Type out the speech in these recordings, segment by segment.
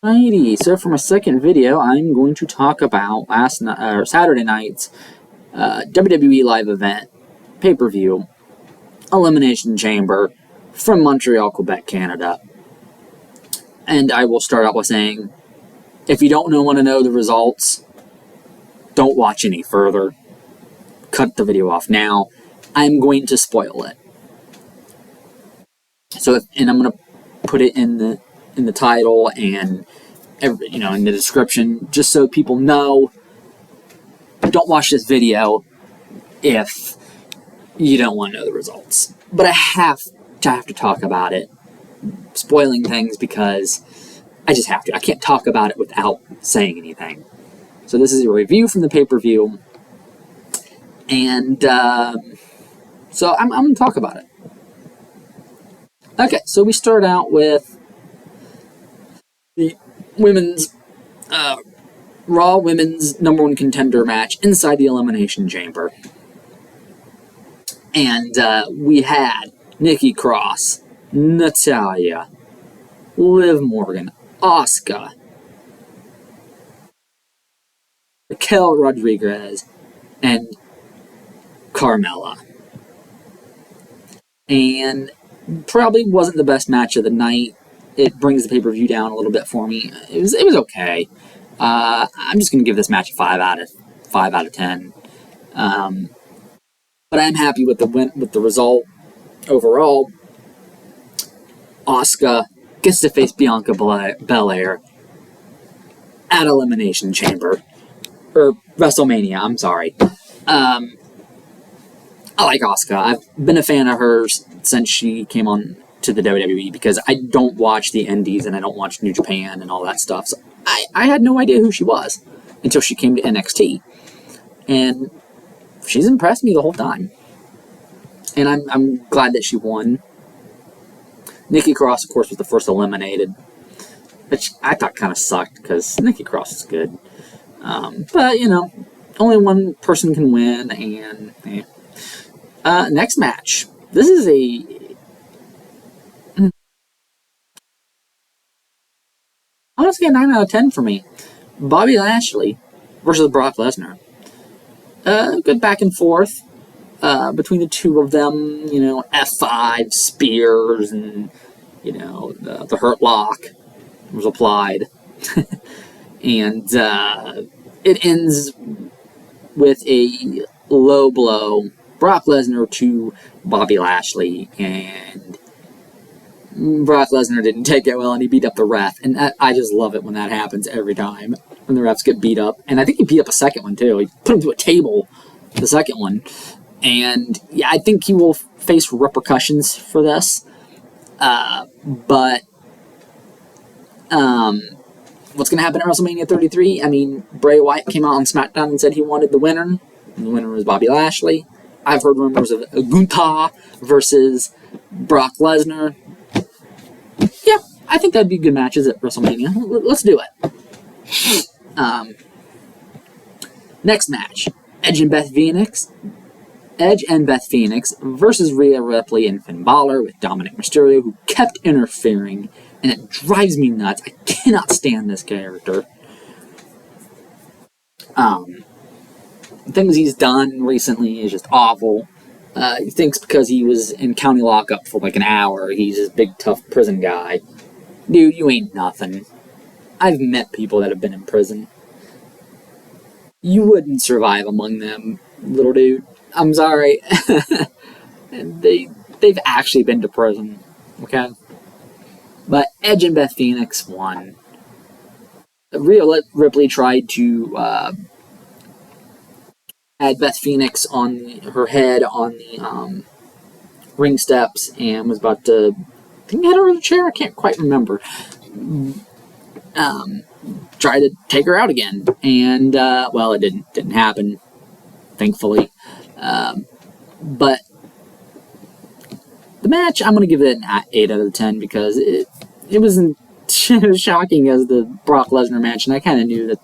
Alrighty, so for my second video, I'm going to talk about Saturday night's WWE live event, pay-per-view, Elimination Chamber from Montreal, Quebec, Canada. And I will start out by saying, if you don't want to know the results, don't watch any further. Cut the video off now. I'm going to spoil it. And I'm going to put it in the title and in the description, just so people know. Don't watch this video if you don't want to know the results. But I have to talk about it, spoiling things, because I just have to. I can't talk about it without saying anything. So this is a review from the pay-per-view, and so I'm going to talk about it. Okay, so we start out with the women's Raw Women's #1 contender match inside the Elimination Chamber. And we had Nikki Cross, Natalya, Liv Morgan, Asuka, Raquel Rodriguez, and Carmella. And probably wasn't the best match of the night. It brings the pay-per-view down a little bit for me. It was okay. I'm just going to give this match a 5 out of 10. But I'm happy with the result overall. Asuka gets to face Bianca Belair at Elimination Chamber. Or WrestleMania, I'm sorry. I like Asuka. I've been a fan of hers since she came on to the WWE, because I don't watch the indies and I don't watch New Japan and all that stuff. So I had no idea who she was until she came to NXT. And she's impressed me the whole time. And I'm glad that she won. Nikki Cross, of course, was the first eliminated, which I thought kind of sucked, because Nikki Cross is good. But, only one person can win, and next match. This is honestly a 9 out of 10 for me. Bobby Lashley versus Brock Lesnar. Good back and forth between the two of them. F5 spears, and the Hurt Lock was applied, and it ends with a low blow, Brock Lesnar to Bobby Lashley, and Brock Lesnar didn't take it well, and he beat up the ref. And I just love it when that happens every time, when the refs get beat up. And I think he beat up a second one, too. He put him to a table, the second one. And, yeah, I think he will face repercussions for this. But what's going to happen at WrestleMania 33? I mean, Bray Wyatt came out on SmackDown and said he wanted the winner. And the winner was Bobby Lashley. I've heard rumors of Gunther versus Brock Lesnar. Yeah, I think that'd be good matches at WrestleMania. Let's do it. Next match, Edge and Beth Phoenix versus Rhea Ripley and Finn Balor, with Dominic Mysterio, who kept interfering, and it drives me nuts. I cannot stand this character. Things he's done recently is just awful. He thinks because he was in county lockup for like an hour, he's this big, tough prison guy. Dude, you ain't nothing. I've met people that have been in prison. You wouldn't survive among them, little dude. I'm sorry. They've actually been to prison, okay? But Edge and Beth Phoenix won. Rhea Ripley tried to had Beth Phoenix on her head on the ring steps, and was about to, I think, hit her with a chair. I can't quite remember. Try to take her out again, and well, it didn't happen, thankfully. But the match, I'm going to give it an 8 out of 10, because it wasn't as shocking as the Brock Lesnar match, and I kind of knew that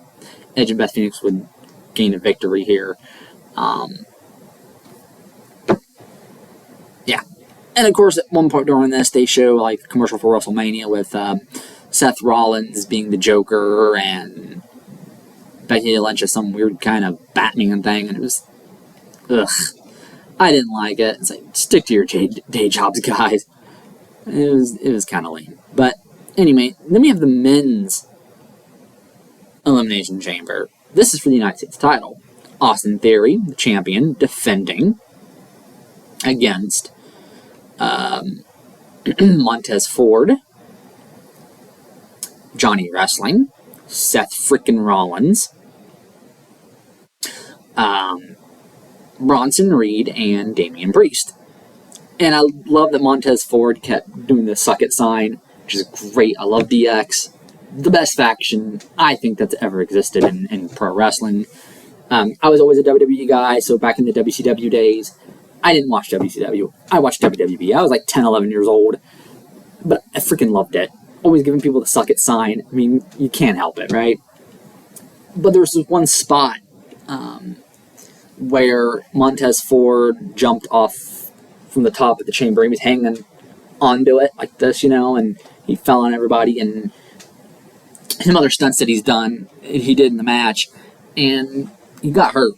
Edge and Beth Phoenix would gain a victory here. Yeah. And of course, at one point during this, they show like a commercial for WrestleMania with Seth Rollins being the Joker and Becky Lynch as some weird kind of Batman thing, and it was, ugh. I didn't like it. It's like, stick to your day jobs, guys. It was kind of lame. But anyway, then we have the men's Elimination Chamber. This is for the United States title. Austin Theory, the champion, defending against Montez Ford, Johnny Wrestling, Seth frickin' Rollins, Bronson Reed, and Damian Priest. And I love that Montez Ford kept doing the suck it sign, which is great. I love DX. The best faction I think that's ever existed in pro wrestling. I was always a WWE guy, so back in the WCW days, I didn't watch WCW. I watched WWE. I was like 10, 11 years old, but I freaking loved it. Always giving people the suck it sign. I mean, you can't help it, right? But there was this one spot where Montez Ford jumped off from the top of the chamber. He was hanging onto it like this, and he fell on everybody, and some other stunts that he did in the match, and he got hurt.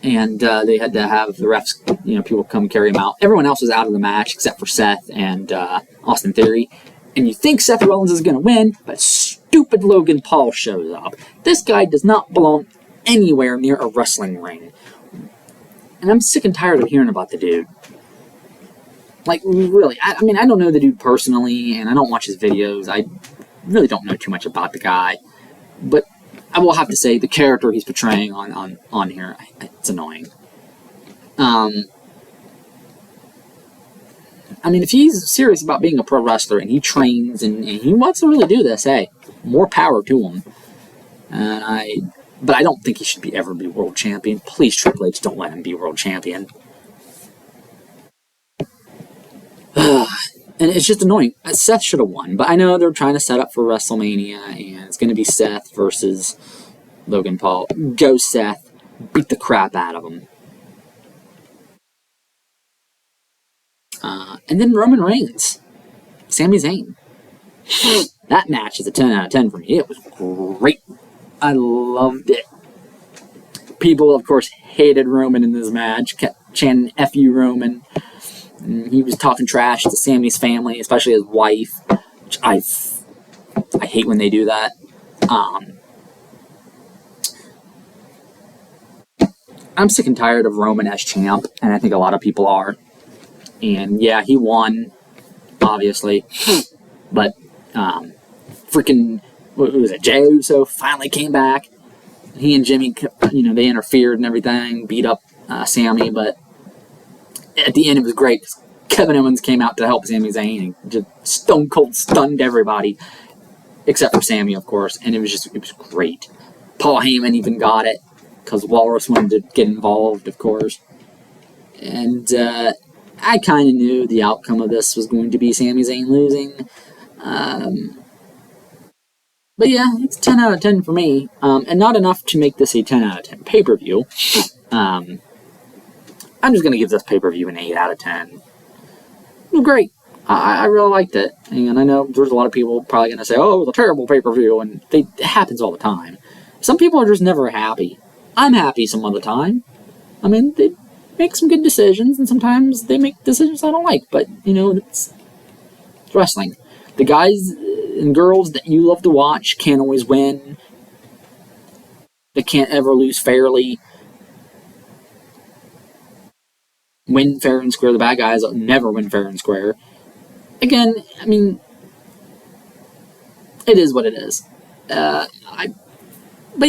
And they had to have the refs, people come carry him out. Everyone else was out of the match except for Seth and Austin Theory. And you think Seth Rollins is going to win, but stupid Logan Paul shows up. This guy does not belong anywhere near a wrestling ring. And I'm sick and tired of hearing about the dude. Like, really, I don't know the dude personally, and I don't watch his videos. I really don't know too much about the guy. But I will have to say, the character he's portraying on here, it's annoying. If he's serious about being a pro wrestler, and he trains, and he wants to really do this, hey, more power to him. But I don't think he should ever be world champion. Please, Triple H, don't let him be world champion. And it's just annoying. Seth should have won, but I know they're trying to set up for WrestleMania, and it's going to be Seth versus Logan Paul. Go Seth. Beat the crap out of him. And then Roman Reigns. Sami Zayn. That match is a 10 out of 10 for me. It was great. I loved it. People, of course, hated Roman in this match. Kept chanting, F you, Roman. And he was talking trash to Sammy's family, especially his wife, which I hate when they do that. I'm sick and tired of Roman as champ, and I think a lot of people are. And yeah, he won, obviously. But freaking, what was it, Jey Uso finally came back. He and Jimmy, they interfered and everything, beat up Sammy, but at the end it was great. Kevin Owens came out to help Sami Zayn and just stone cold stunned everybody, except for Sammy, of course, and it was great. Paul Heyman even got it, because Walrus wanted to get involved, of course. And I kind of knew the outcome of this was going to be Sami Zayn losing. But yeah, it's 10 out of 10 for me. And not enough to make this a 10 out of 10 pay-per-view. I'm just going to give this pay-per-view an 8 out of 10. It was great. I really liked it. And I know there's a lot of people probably going to say, oh, it was a terrible pay-per-view. And it happens all the time. Some people are just never happy. I'm happy some of the time. They make some good decisions, and sometimes they make decisions I don't like. But, it's wrestling. The guys and girls that you love to watch can't always win. They can't ever lose fairly. Win fair and square. The bad guys never win fair and square. Again, it is what it is. But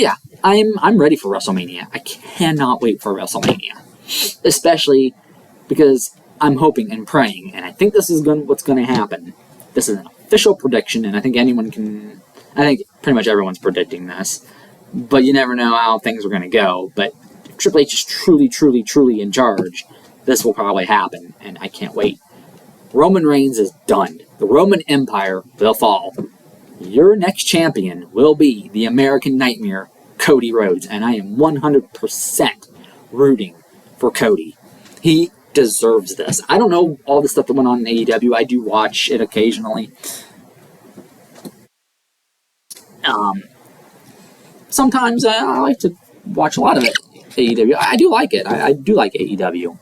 yeah, I'm ready for WrestleMania. I cannot wait for WrestleMania. Especially because I'm hoping and praying, and I think this is what's going to happen. This is an official prediction, and I think pretty much everyone's predicting this. But you never know how things are going to go. But if Triple H is truly, truly, truly in charge, this will probably happen, and I can't wait. Roman Reigns is done. The Roman Empire will fall. Your next champion will be the American Nightmare, Cody Rhodes, and I am 100% rooting for Cody. He deserves this. I don't know all the stuff that went on in AEW. I do watch it occasionally. Sometimes I like to watch a lot of it. AEW. I do like it. I do like AEW.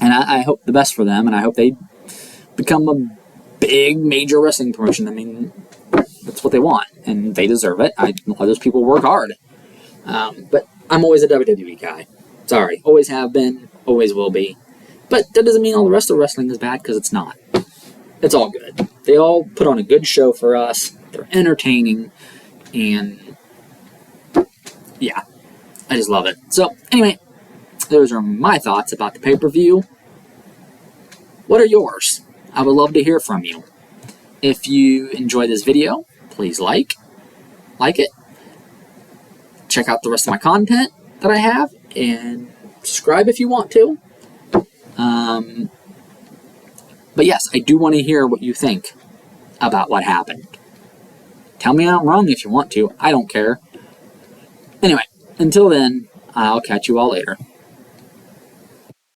And I hope the best for them, and I hope they become a big, major wrestling promotion. I mean, that's what they want, and they deserve it. I know those people work hard. But I'm always a WWE guy. Sorry. Always have been, always will be. But that doesn't mean all the rest of wrestling is bad, because it's not. It's all good. They all put on a good show for us. They're entertaining, and yeah, I just love it. So, anyway, those are my thoughts about the pay-per-view. What are yours? I would love to hear from you. If you enjoy this video, please like it. Check out the rest of my content that I have, and subscribe if you want to. But yes, I do want to hear what you think about what happened. Tell me I'm wrong if you want to. I don't care. Anyway, until then, I'll catch you all later.